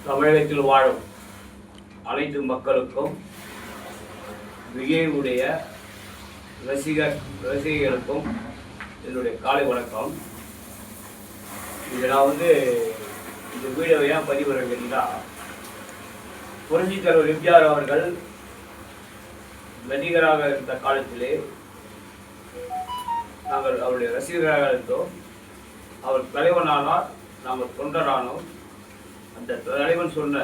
தமிழகத்தில் வாழும் அனைத்து மக்களுக்கும் விஜயுடைய ரசிகர்களுக்கும் என்னுடைய காலை வணக்கம். இதில் நான் இந்த வீடியோவை ஏன் பதிவுறேன் கேட்டீங்கன்னா, புரட்சித் தலைவர் எம்ஜிஆர் அவர்கள் நடிகராக இருந்த காலத்திலே நாங்கள் அவருடைய ரசிகராக இருந்தோம். அவர் தலைவனானார், நாங்கள் தொண்டரானோம். அந்த தலைவன் சொன்ன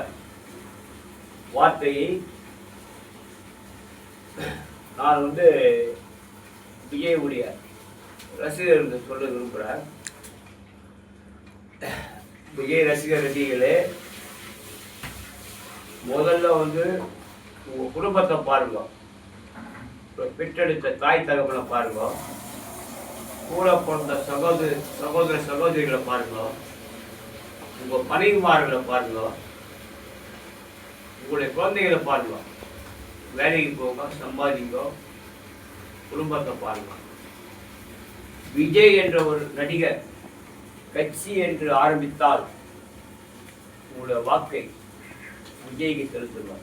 வார்த்தையை நான் விஜயுடைய ரசிகர்களுக்கு சொல்ல விரும்புகிறேன். விஜய் ரசிகர்களே, முதல்ல உங்க குடும்பத்தை பாருங்க, பெற்றெடுத்த தாய் தகவலை பாருங்க, கூட பிறந்த சகோதரிகளை பாருங்க, உங்க மனைவிமார்களை பாருங்க, உங்களுடைய குழந்தைகளை பாருங்க. வேலைக்கு போங்க, சம்பாதிங்க, குடும்பத்தை பாருங்க. விஜய் என்ற ஒரு நடிகர் கட்சி என்று ஆரம்பித்தால் உங்களுடைய வாக்கை விஜய்க்கு செலுத்துங்க.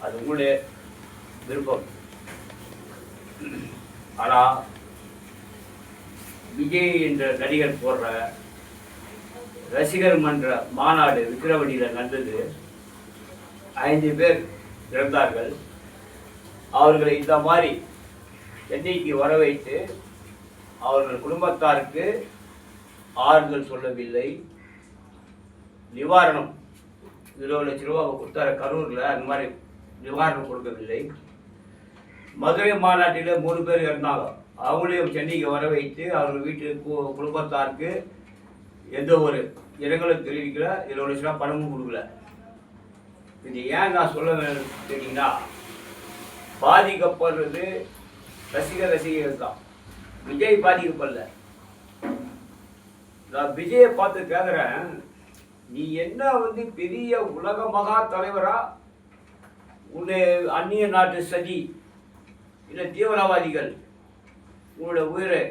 அது உங்களுடைய விருப்பம். ஆனா விஜய் என்ற நடிகர் போடுற ரசிகர் மன்ற மாநாடு விக்கிரவண்டியில் நடந்தது. 5 பேர் இறந்தார்கள். அவர்களை இந்த மாதிரி சென்னைக்கு வர வைத்து அவர்கள் குடும்பத்தாருக்கு ஆறுதல் சொல்லவில்லை. நிவாரணம் 20 லட்சம் ரூபா கொடுத்தார கரூரில், அந்த மாதிரி நிவாரணம் கொடுக்கவில்லை. மதுரை மாநாட்டில் 3 பேர் இறந்தாங்க. அவங்களையும் சென்னைக்கு வர வைத்து அவர்கள் வீட்டு குடும்பத்தாருக்கு எந்த ஒரு இடங்களும் தெரிவிக்கல, 20 லட்ச ரூபா பணமும் கொடுக்கல. இது ஏன் நான் சொல்ல வேண்டும் கேட்டீங்கன்னா, பாதிக்கப்படுறது ரசிகர்கள் தான். விஜய் பாதிக்கப்படல. நான் விஜயை பார்த்து கேட்குறேன், நீ என்ன பெரிய உலக மகா தலைவரா, உன்னை அந்நிய நாட்டு சதி இல்லை தீவிரவாதிகள் உன்னோட உயிரை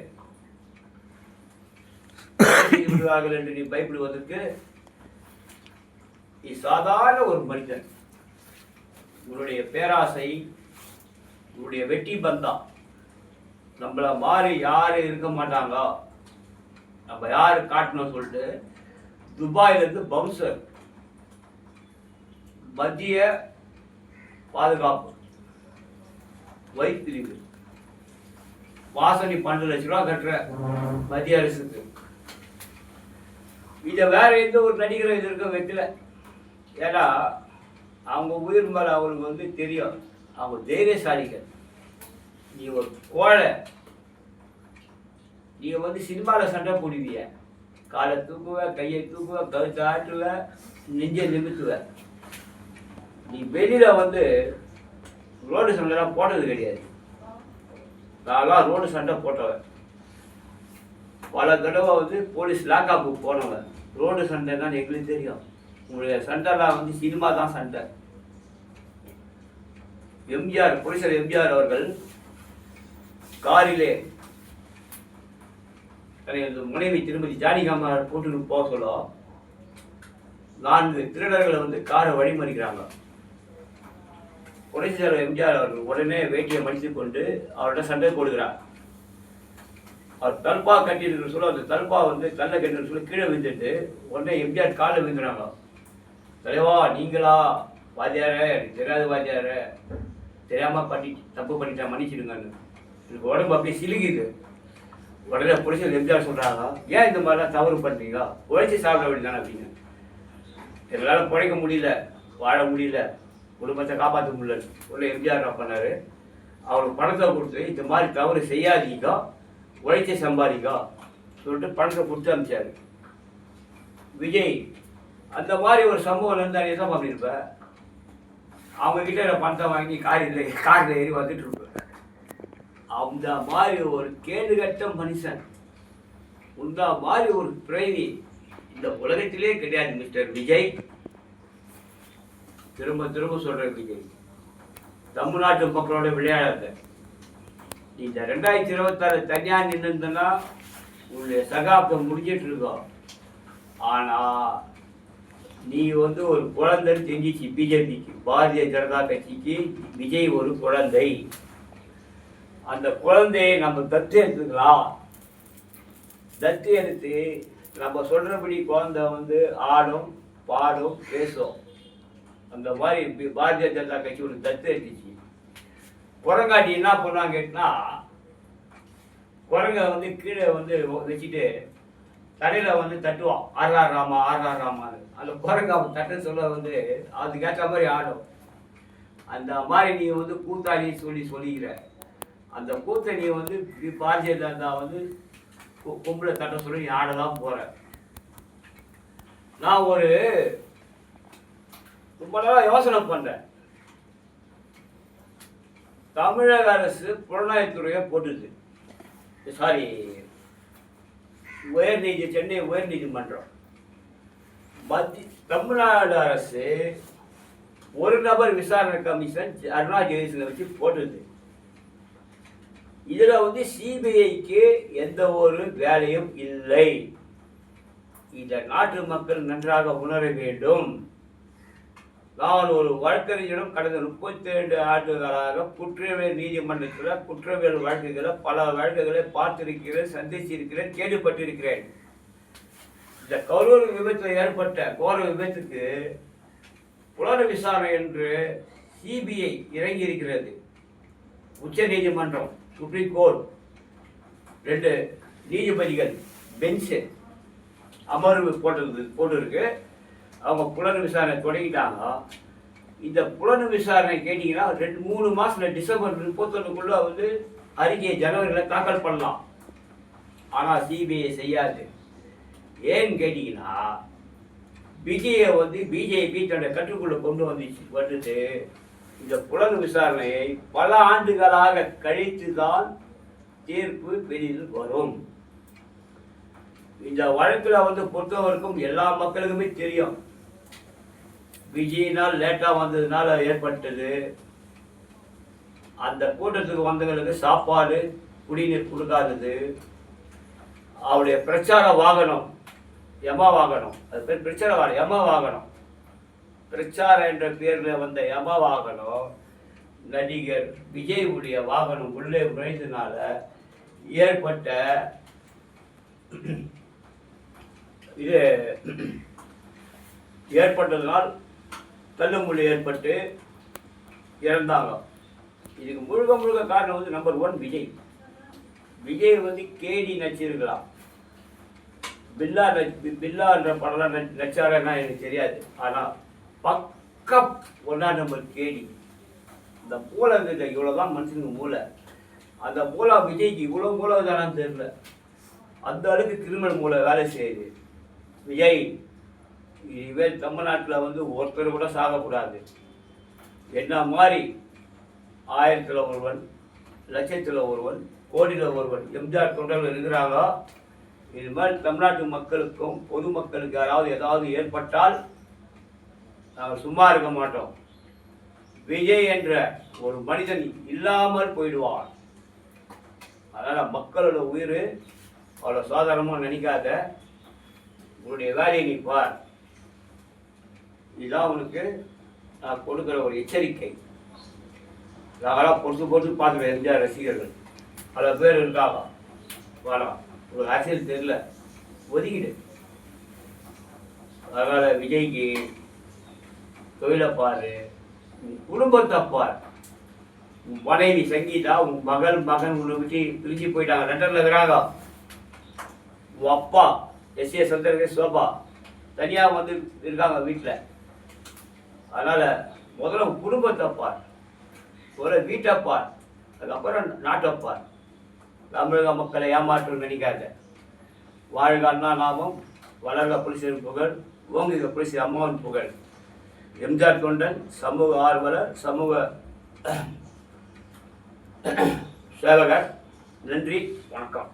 விடுவார்கள் என்று நீ பயப்படுவதற்கு நீ சாதாரண ஒரு மனிதன். உன்னுடைய பேராசை, உன்னுடைய வெற்றி பந்தா, நம்மள மாறி யாரு இருக்க மாட்டாங்க, நம்ம யாரு காட்டணும் சொல்லிட்டு துபாயிலிருந்து பவுன்சர், மத்திய பாதுகாப்பு, வைத்திரிவு, வாசனை 12 லட்ச ரூபா கட்டுற மத்திய அரசுக்கு. இதை வேற எந்த ஒரு நடிகரும் இது இருக்க வைக்கல. ஏன்னா அவங்க உயிர் மேலே அவங்களுக்கு தெரியும், அவங்க தைரியசாலிகள். நீ ஒரு கோழை, நீங்க சினிமாவில் சண்டை போடுவீங்க, காலை தூக்குவ, கையை தூக்குவ, கழுத்தை ஆட்டுவ, நெஞ்சை நிமித்துவ. நீ வெளியில ரோடு சண்டைலாம் போட்டது கிடையாது. நான்லாம் ரோடு சண்டை போட்டவன். பல தடவை போலீஸ் லாக்காப்பு போனவன். ரோடு சண்டை தான் எங்களுக்கு தெரியும். உங்களுடைய சண்டைலாம் சினிமா தான் சண்டை. எம்ஜிஆர், புரட்சியாளர் எம்ஜிஆர் அவர்கள் காரிலே மனைவி திருமதி ஜானகிராம போட்டு போக சொல்ல 4 திருடர்களை காரை வழிமறிக்கிறாங்க. புரட்சியாளர் எம்ஜிஆர் அவர்கள் உடனே வேட்டியை மடித்து கொண்டு அவர்கிட்ட சண்டை போடுகிறார். அவர் தல்பா கட்டிட்டு சொல்ல, அந்த தல்பா கல்ல கட்டிட்டு சொல்லி கீழே விழுந்துட்டு உடனே எம்ஜிஆர் காலை விழுந்துறாங்க. தலைவா, நீங்களா? வாத்தியார, தெரியாத வாத்தியார, தெரியாம தப்பு பண்ணிட்டா, மன்னிச்சிடுங்கன்னு. எனக்கு உடம்பு அப்படியே சிலுகுது. உடனே புரட்சியாளர் எம்ஜிஆர் சொல்றாங்க, ஏன் இந்த மாதிரிலாம் தவறு பண்றீங்க, உழைச்சி சாப்பிட வேண்டியதானே அப்படின்னு. எங்களால் பிழைக்க முடியல, வாழ முடியல, குடும்பத்தை காப்பாற்ற முடியல. உடனே எம்ஜிஆர் என்ன பண்ணாரு, அவருக்கு பணத்தை கொடுத்து இந்த மாதிரி தவறு செய்யாதீங்க, உழைச்சி சம்பாதிங்க சொல்லிட்டு பணத்தை கொடுத்து அனுப்பிச்சாரு. விஜய் அந்த மாதிரி ஒரு சம்பவம் இருந்தால் என்ன பண்ணியிருப்ப? அவங்க கிட்ட பணத்தை வாங்கி காரில் ஏறி வந்துட்டு இருப்ப. அந்த மாதிரி ஒரு கேடுகட்ட மனுஷன், இந்த மாதிரி ஒரு பிறவி இந்த உலகத்திலே கிடையாது மிஸ்டர் விஜய். திரும்ப திரும்ப சொல்றேன் விஜய், தமிழ்நாட்டு மக்களோட விளையாடாத. இந்த 2026 தனியா நின்றுனா உங்களுடைய சகாப்தம் முடிஞ்சிட்டு இருக்கோம். ஆனா நீ வந்து ஒரு குழந்தைன்னு தெரிஞ்சிச்சு பிஜேபிக்கு, பாரதிய ஜனதா கட்சிக்கு விஜய் ஒரு குழந்தை. அந்த குழந்தையை நம்ம தத்து எடுத்துக்கலாம். தத்து எடுத்து நம்ம சொல்கிறபடி குழந்தை வந்து ஆடும், பாடும், பேசும். அந்த மாதிரி பாரதிய ஜனதா கட்சி ஒரு தத்து எடுத்துச்சு. குரங்காட்டி என்ன பண்ணுவாங்க கேட்டினா, குரங்கை வந்து கீழே வந்து வச்சுட்டு தலையில் வந்து தட்டுவான், ஆர்ஆர் ராமா ஆர்ஆர் ராமான்னு. அந்த குரங்கு அவன் தட்ட சொல்ல வந்து அதுக்கேற்ற மாதிரி ஆடும். அந்த மாதிரி நீ வந்து கூத்தாடி சொல்லிக்கிற அந்த கூத்தை நீ வந்து பாரதிய ஜனதா வந்து கும்பலை தட்ட சொல்லி நீ ஆட தான் போகிற. நான் ஒரு ரொம்ப நாளாக யோசனை பண்ணுறேன். தமிழக அரசு புலனாய்வுத்துறையை போட்டுது, சாரி சென்னை உயர்நீதிமன்றம். தமிழ்நாடு அரசு ஒரு நபர் விசாரணை கமிஷன் அருணா ஜெயசிங்கை வச்சு போட்டுது. இதுல வந்து சிபிஐக்கு எந்த ஒரு வேலையும் இல்லை. இந்த நாட்டு மக்கள் நன்றாக உணர வேண்டும். நான் ஒரு வழக்கறிஞரும் கடந்த 32 ஆண்டுகளாக குற்றவியல் நீதிமன்றத்தில் குற்றவியல் வழக்குகளை பல வழக்குகளை பார்த்திருக்கிறேன், சந்திச்சிருக்கிறேன், கேள்விப்பட்டிருக்கிறேன். இந்த கரூர் விபத்தில் ஏற்பட்ட கோர விபத்துக்கு புலன் விசாரணை என்று சிபிஐ இறங்கி இருக்கிறது. உச்ச நீதிமன்றம், சுப்ரீம் கோர்ட் 2 நீதிபதிகள் பெஞ்சு அமர்வு போட்டிருக்கு. அவங்க புலன் விசாரணை தொடங்கிட்டாங்க. இந்த புலன் விசாரணை கேட்டிங்கன்னா 2-3 மாதத்தில் டிசம்பர் 31 வந்து அறிக்கையை ஜனவரியில் தாக்கல் பண்ணலாம். ஆனால் சிபிஐ செய்யாது. ஏன்னு கேட்டிங்கன்னா, விஜயை வந்து பிஜேபி தன்னுடைய கட்டுக்குள்ளே கொண்டு வந்துட்டு இந்த புலன் விசாரணையை பல ஆண்டுகளாக கழித்து தான் தீர்ப்பு வெளியில் வரும். இந்த வழக்கில் வந்து பொறுத்தவரைக்கும் எல்லா மக்களுக்குமே தெரியும், விஜயினால் லேட்டாக வந்ததுனால ஏற்பட்டது. அந்த கூட்டத்துக்கு வந்தவங்களுக்கு சாப்பாடு குடிநீர் கொடுக்காதது, அவருடைய பிரச்சார வாகனம் யமா வாகனம், அது பேர் பிரச்சார வாகனம் யமா வாகனம், பிரச்சாரம் என்ற பேரில் வந்த யமா வாகனம் நடிகர் விஜயுடைய வாகனம் உள்ளே நுழைந்ததுனால ஏற்பட்ட இது ஏற்பட்டதனால் தள்ளுமுள்ளு ஏற்பட்டு இறந்தாங்க. இதுக்கு முழுக்க காரணம் வந்து நம்பர் 1 விஜய். விஜய் வந்து கேடி நடிச்சிருக்கலாம், பில்லான்ற படம்லாம் நடிச்சாரன்னா எனக்கு தெரியாது. ஆனால் பக்கம் 1ஆம் நம்பர் கேடி. இந்த மூளை இவ்வளோதான் மனுஷனுக்கு மூளை. அந்த மூளை விஜய்க்கு இவ்வளோ மூளை தானான்னு தெரியல. அந்த அளவுக்கு கிரிமினல் மூளை வேலை செய்யுது. விஜய் இனிமேல் தமிழ்நாட்டில் வந்து ஒருத்தர் கூட சாகக்கூடாது. என்ன மாதிரி 1000ல் ஒருவன், லட்சத்தில் ஒருவன், கோடியில் ஒருவன் எம்ஜிஆர் தொண்டர்கள் இருக்கிறாங்க. இது மாதிரி தமிழ்நாட்டு மக்களுக்கும் பொதுமக்களுக்கு ஏதாவது ஏற்பட்டால் நாங்கள் சும்மா இருக்க மாட்டோம். விஜய் என்ற ஒரு மனிதன் இல்லாமல் போயிடுவான். அதனால் மக்களோட உயிர் அவ்வளோ சாதாரணமாக நினைக்காத, உன்னுடைய வேலையை நீ பார். இதுதான் உனக்கு நான் கொடுக்குற ஒரு எச்சரிக்கை. நாங்களாம் பொறுத்து பார்த்துக்கிறேன். எம்ஜிஆர் ரசிகர்கள் பல பேர் இருக்காங்க. வேணாம், ஒரு அரசியல் தெரியல, ஒதுக்கிடு. அதனால் விஜய்க்கு தொழிலை பாரு, உன் குடும்பத்தை பார். உன் மனைவி சங்கீதா, உன் மகன் உன்னை விட்டு பிரிஞ்சு போயிட்டாங்க, லண்டனில் இருக்கிறாங்க. உன் அப்பா எஸ்ஏ சந்திரகே சோபா தனியாக வந்து இருக்காங்க வீட்டில். அதனால் முதல்ல உன் குடும்பத்தை பார், முதல்ல வீட்டை பார், அதுக்கப்புறம் நாட்டை பார். தமிழக மக்களை ஏமாற்றம் நினைக்காத. வாழ்க அண்ணா நாமம், வளர்க புலிசரின் புகழ், ஓங்குக புலிசரி அம்மாவின் புகழ். எம்ஜிஆர் தொண்டன், சமூக ஆர்வலர், சமூக சேவகர். நன்றி, வணக்கம்.